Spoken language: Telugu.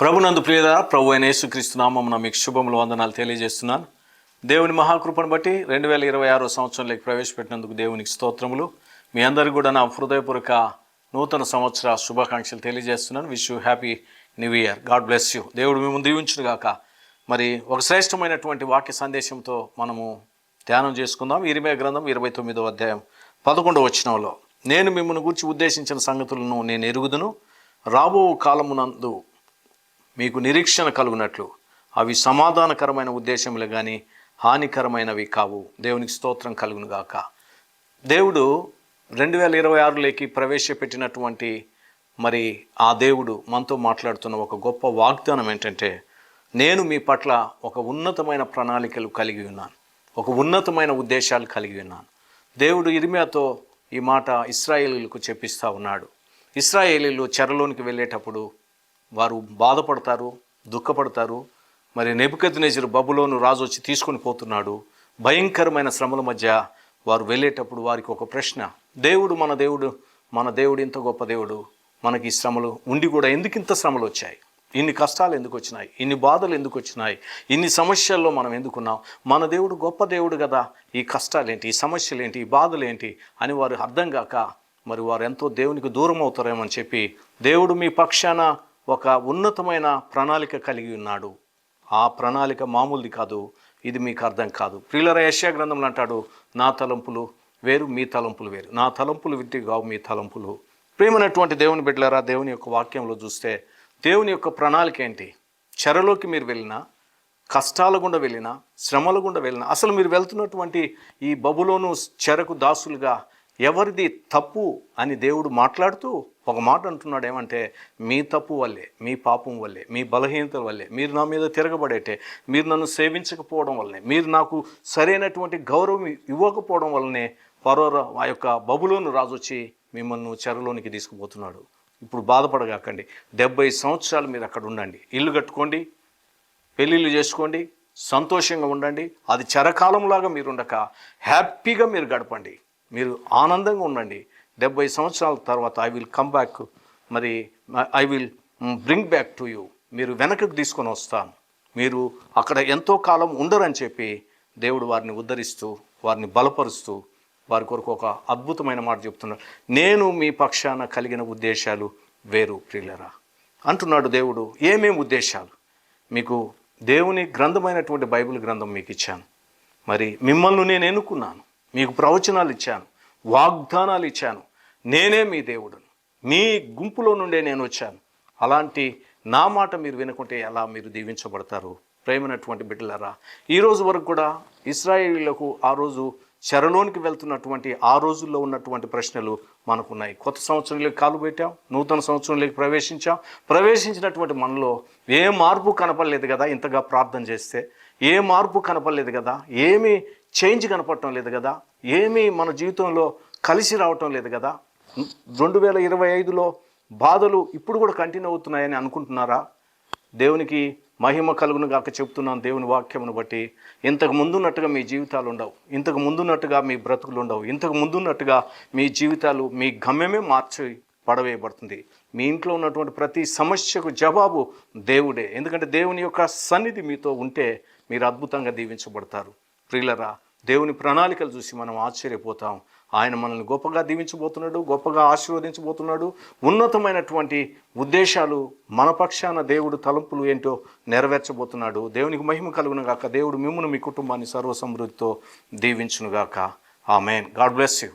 ప్రభునందు ప్రియులారా, ప్రభు అయిన యేసుక్రీస్తు నామమున మీకు శుభములు వందనాలు తెలియజేస్తున్నాను. దేవుని మహాకృపను బట్టి 2026 సంవత్సరంలోకి ప్రవేశపెట్టినందుకు దేవునికి స్తోత్రములు. మీ అందరికీ కూడా నా హృదయపూర్వక నూతన సంవత్సర శుభాకాంక్షలు తెలియజేస్తున్నాను. Wish you happy new year. God bless you. దేవుడు మిమ్మల్ని దీవించును గాక. మరి ఒక శ్రేష్టమైనటువంటి వాక్య సందేశంతో మనము ధ్యానం చేసుకుందాం. ఇర్మీయా గ్రంథం 29వ అధ్యాయం 11వ వచనంలో, నేను మిమ్మల్ని గురించి ఉద్దేశించిన సంగతులను నేను ఎరుగుదును, రాబో కాలమునందు మీకు నిరీక్షణ కలుగునట్లు అవి సమాధానకరమైన ఉద్దేశములు కానీ హానికరమైనవి కావు. దేవునికి స్తోత్రం కలుగును గాక. దేవుడు 2026లోకి ప్రవేశపెట్టినటువంటి మరి ఆ దేవుడు మనతో మాట్లాడుతున్న ఒక గొప్ప వాగ్దానం ఏంటంటే, నేను మీ పట్ల ఒక ఉన్నతమైన ప్రణాళికలు కలిగి ఉన్నాను, ఒక ఉన్నతమైన ఉద్దేశాలు కలిగి ఉన్నాను. దేవుడు ఇర్మీయాతో ఈ మాట ఇశ్రాయేలీయులకు చెప్పిస్తూ ఉన్నాడు. ఇశ్రాయేలీయులు చెరలోనికి వెళ్ళేటప్పుడు వారు బాధపడతారు, దుఃఖపడతారు. మరి నెబుకద్నెజరు బబులోను రాజు వచ్చి తీసుకొని పోతున్నాడు. భయంకరమైన శ్రమల మధ్య వారు వెళ్ళేటప్పుడు వారికి ఒక ప్రశ్న, మన దేవుడు ఇంత గొప్ప దేవుడు, మనకి ఈ శ్రమలు ఉండి కూడా ఎందుకు ఇంత శ్రమలు వచ్చాయి, ఇన్ని కష్టాలు ఎందుకు వచ్చినాయి, ఇన్ని బాధలు ఎందుకు వచ్చినాయి, ఇన్ని సమస్యల్లో మనం ఎందుకున్నాం, మన దేవుడు గొప్ప దేవుడు కదా, ఈ కష్టాలేంటి, ఈ సమస్యలేంటి, ఈ బాధలేంటి అని వారు అర్థం కాక మరి వారు ఎంతో దేవునికి దూరం అవుతారేమని చెప్పి, దేవుడు మీ పక్షాన ఒక ఉన్నతమైన ప్రణాళిక కలిగి ఉన్నాడు. ఆ ప్రణాళిక మామూలుది కాదు, ఇది మీకు అర్థం కాదు. ప్రియులారా, యెషయా గ్రంథంలో అంటాడు, నా తలంపులు వేరు, మీ తలంపులు వేరు, నా తలంపులు వింటి కావు మీ తలంపులు. ప్రేమైనటువంటి దేవుని బిడ్డలారా, దేవుని యొక్క వాక్యంలో చూస్తే దేవుని యొక్క ప్రణాళిక ఏంటి? చెరలోకి మీరు వెళ్ళినా, కష్టాల గుండా వెళ్ళినా, శ్రమల గుండా వెళ్ళినా, అసలు మీరు వెళ్తున్నటువంటి ఈ బబులోను చెరకు దాసులుగా ఎవరిది తప్పు అని దేవుడు మాట్లాడుతూ ఒక మాట అంటున్నాడు. ఏమంటే, మీ తప్పు వల్లే, మీ పాపం వల్లే, మీ బలహీనతల వల్లే, మీరు నా మీద తిరగబడేటే, మీరు నన్ను సేవించకపోవడం వల్లనే, మీరు నాకు సరైనటువంటి గౌరవం ఇవ్వకపోవడం వల్లనే ఫరో ఆ యొక్క బబులోను రాజు వచ్చి మిమ్మల్ని చెరలోనికి తీసుకుపోతున్నాడు. ఇప్పుడు బాధపడగాకండి. 70 సంవత్సరాలు మీరు అక్కడ ఉండండి, ఇల్లు కట్టుకోండి, పెళ్ళిళ్ళు చేసుకోండి, సంతోషంగా ఉండండి. అది చెరకాలంలాగా మీరు ఉండక హ్యాపీగా మీరు గడపండి, మీరు ఆనందంగా ఉండండి. 70 సంవత్సరాల తర్వాత ఐ విల్ కమ్ బ్యాక్, మరి I will bring back to you, మీరు వెనకకు తీసుకొని వస్తాను, మీరు అక్కడ ఎంతో కాలం ఉండరని చెప్పి దేవుడు వారిని ఉద్ధరిస్తూ, వారిని బలపరుస్తూ, వారి కొరకు ఒక అద్భుతమైన మాట చెప్తున్నాడు. నేను మీ పక్షాన కలిగిన ఉద్దేశాలు వేరు ప్రియులరా అంటున్నాడు దేవుడు. ఏమేమి ఉద్దేశాలు? మీకు దేవుని గ్రంథమైనటువంటి బైబిల్ గ్రంథం మీకు ఇచ్చాను. మరి మిమ్మల్ని నేను ఎన్నుకున్నాను, మీకు ప్రవచనాలు ఇచ్చాను, వాగ్దానాలు ఇచ్చాను. నేనే మీ దేవుడును, మీ గుంపులో నుండే నేను వచ్చాను. అలాంటి నా మాట మీరు వినుకుంటే ఎలా మీరు దీవించబడతారు? ప్రేమైనటువంటి బిడ్డలారా, ఈరోజు వరకు కూడా ఇశ్రాయేలీయులకు ఆ రోజు చెరలోనికి వెళ్తున్నటువంటి ఆ రోజుల్లో ఉన్నటువంటి ప్రశ్నలు మనకున్నాయి. కొత్త సంవత్సరంలోకి కాలు పెట్టాం, నూతన సంవత్సరంలోకి ప్రవేశించినటువంటి మనలో ఏ మార్పు కనపడలేదు కదా. ఇంతగా ప్రార్థన చేస్తే ఏ మార్పు కనపడలేదు కదా, ఏమీ చేంజ్ కనపడటం లేదు కదా, ఏమీ మన జీవితంలో కలిసి రావటం లేదు కదా. 2025లో బాధలు ఇప్పుడు కూడా కంటిన్యూ అవుతున్నాయని అనుకుంటున్నారా? దేవునికి మహిమ కలుగును గాక చెప్తున్నాను. దేవుని వాక్యమును బట్టి ఇంతకు ముందున్నట్టుగా మీ జీవితాలు ఉండవు, ఇంతకు ముందున్నట్టుగా మీ బ్రతుకులు ఉండవు, ఇంతకు ముందున్నట్టుగా మీ జీవితాలు, మీ గమ్యమే మార్చి పడవేయబడుతుంది. మీ ఇంట్లో ఉన్నటువంటి ప్రతి సమస్యకు జవాబు దేవుడే. ఎందుకంటే దేవుని యొక్క సన్నిధి మీతో ఉంటే మీరు అద్భుతంగా దీవించబడతారు. ప్రియులరా, దేవుని ప్రణాళికలు చూసి మనం ఆశ్చర్యపోతాం. ఆయన మనల్ని గొప్పగా దీవించబోతున్నాడు, గొప్పగా ఆశీర్వదించబోతున్నాడు. ఉన్నతమైనటువంటి ఉద్దేశాలు మన పక్షాన దేవుడు తలంపులు ఏంటో నెరవేర్చబోతున్నాడు. దేవునికి మహిమ కలుగును గాక. దేవుడు మిమ్మును, మీ కుటుంబాన్ని సర్వ సమృద్ధితో దీవించును గాక. ఆమేన్. God bless you.